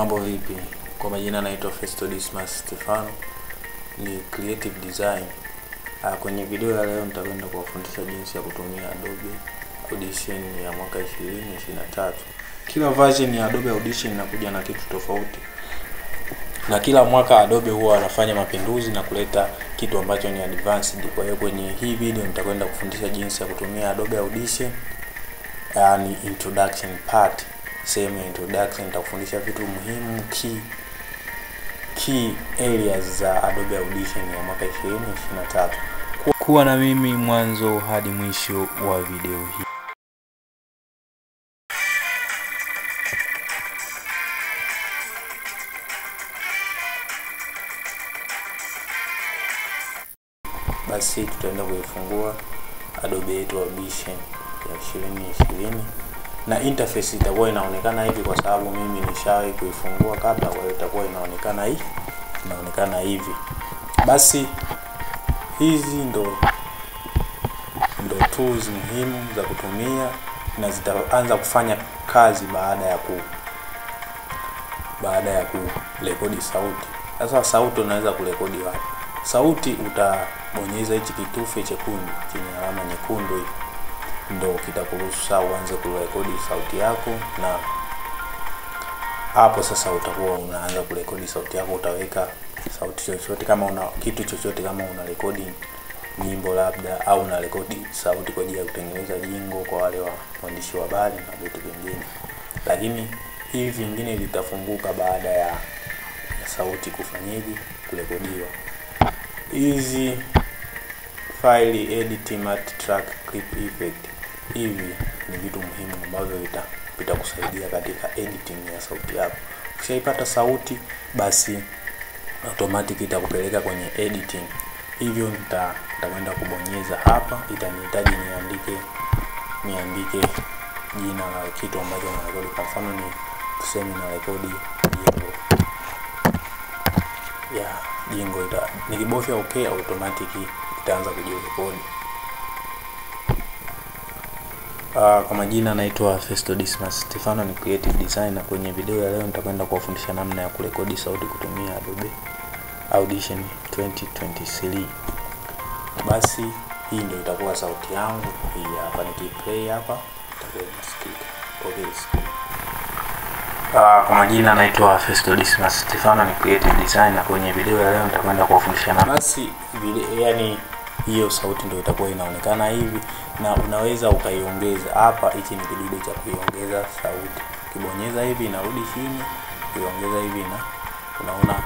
Mambo vipi? Kwa majina naitwa Festo Dismas Stefano, ni creative design. Kwenye video ya leo nitakwenda kuwafundisha jinsi ya kutumia Adobe Audition ya mwaka 2023. Kila version ya Adobe Audition inakuja na kitu tofauti. Na kila mwaka Adobe huwa anafanya mapinduzi na kuleta kitu ambacho ni advanced. Kwa hiyo kwenye hii video nitakwenda kufundisha jinsi ya kutumia Adobe Audition, ni introduction part. Sehemu ya introduction nitakufundisha vitu muhimu, key areas za Adobe Audition ya mwaka 2023. Kuwa na mimi mwanzo hadi mwisho wa video hii. Basi tutaenda kuifungua Adobe yetu Audition ya 2020 na interface itakuwa inaonekana hivi kwa sababu mimi nishawahi kuifungua kabla, kwa hiyo itakuwa inaonekana hivi. Basi hizi ndo tools muhimu za kutumia na zitaanza kufanya kazi baada ya kurekodi sauti. Sasa sauti unaweza kurekodi wapi? Sauti utabonyeza hichi kitufe chekundu chenye alama nyekundu hivi, ndo kitakuruhusu uanze kurekodi sauti yako, na hapo sasa utakuwa unaanza kurekodi sauti yako. Utaweka sauti chochote, kama una kitu chochote, kama una rekodi nyimbo labda, au una rekodi sauti kwa ajili ya kutengeneza jingo kwa wale waandishi wa habari na vitu vingine. Lakini hivi vingine vitafunguka baada ya sauti kufanyaje, kurekodiwa. Hizi file edit, mat track, clip effect, hivi ni vitu muhimu ambavyo vitakusaidia katika editing ya sauti yako. Ukishaipata sauti, basi automatic itakupeleka kwenye editing. Hivyo nitakwenda kubonyeza hapa, itanihitaji niandike jina la kitu ambacho na rekodi. Kwa mfano ni tuseme na rekodi jingo. Jingo nikibofya okay, automatic itaanza kujirekodi. Kwa majina naitwa Festo Dismas Stefano, ni creative designer. Kwenye video ya leo nitakwenda kuwafundisha namna ya kurekodi sauti kutumia Adobe Audition 2023. Basi hii ndio itakuwa sauti yangu. Hii hapa nikiplay hapa itakuwa inasikika. Okay. Kwa majina naitwa Festo Dismas Stefano, ni creative designer. Kwenye video ya leo nitakwenda kuwafundisha basi yani hiyo sauti ndio itakuwa inaonekana hivi, na unaweza ukaiongeza hapa. Hichi ni kidude cha kuiongeza sauti. Ukibonyeza hivi inarudi chini, kuiongeza hivi na unaona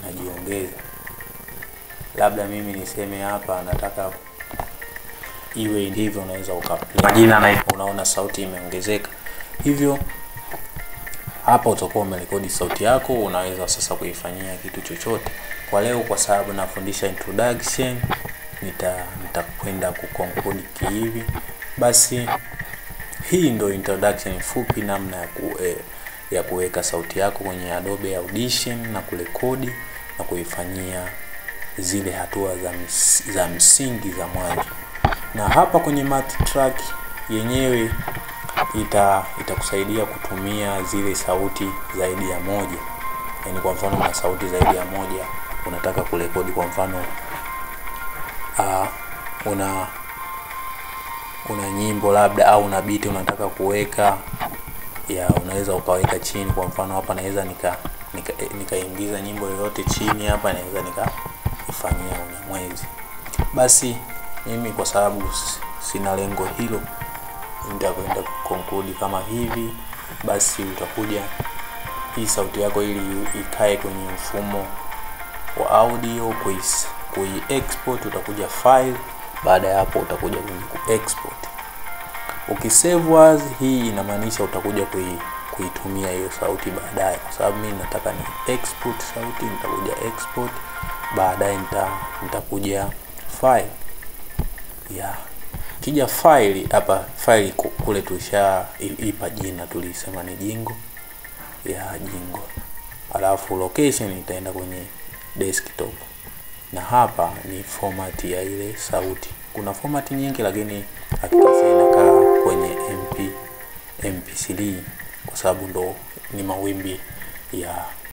inajiongeza. Labda mimi niseme hapa nataka iwe ndivyo, unaweza ukaplay. Majina na unaona sauti imeongezeka. Hivyo hapa utakuwa umerekodi sauti yako. Unaweza sasa kuifanyia kitu chochote. Kwa leo, kwa sababu nafundisha introduction, nitakwenda kuconclude hivi. Basi hii ndio introduction fupi, namna ya kuweka sauti yako kwenye Adobe Audition na kurekodi na kuifanyia zile hatua za msingi za mwanzo. Na hapa kwenye mat track yenyewe itakusaidia kutumia zile sauti zaidi ya moja. Yaani kwa mfano una sauti zaidi ya moja unataka kurekodi. Kwa mfano una nyimbo labda, au una beat unataka kuweka, unaweza ukaweka chini. Kwa mfano hapa naweza nikaingiza nyimbo yoyote chini hapa, naweza nikaifanyia Unyamwezi. Basi mimi kwa sababu sina lengo hilo, nitakwenda conclude kama hivi. Basi utakuja hii sauti yako ili ikae kwenye mfumo wa audio, export utakuja file. Baada ya hapo utakuja kwenye export. Ukisave as, hii inamaanisha utakuja kuitumia hiyo sauti baadaye. Kwa sababu mimi nataka ni export sauti, nitakuja export. Baadaye nitakuja file. Kija file hapa, file kule tushaipa jina, tulisema ni jingo. Jingo. Alafu location itaenda kwenye desktop. Na hapa ni format ya ile sauti. Kuna format nyingi, lakini hakikisha inakaa kwenye MP3. kwa sababu ndo ni mawimbi ya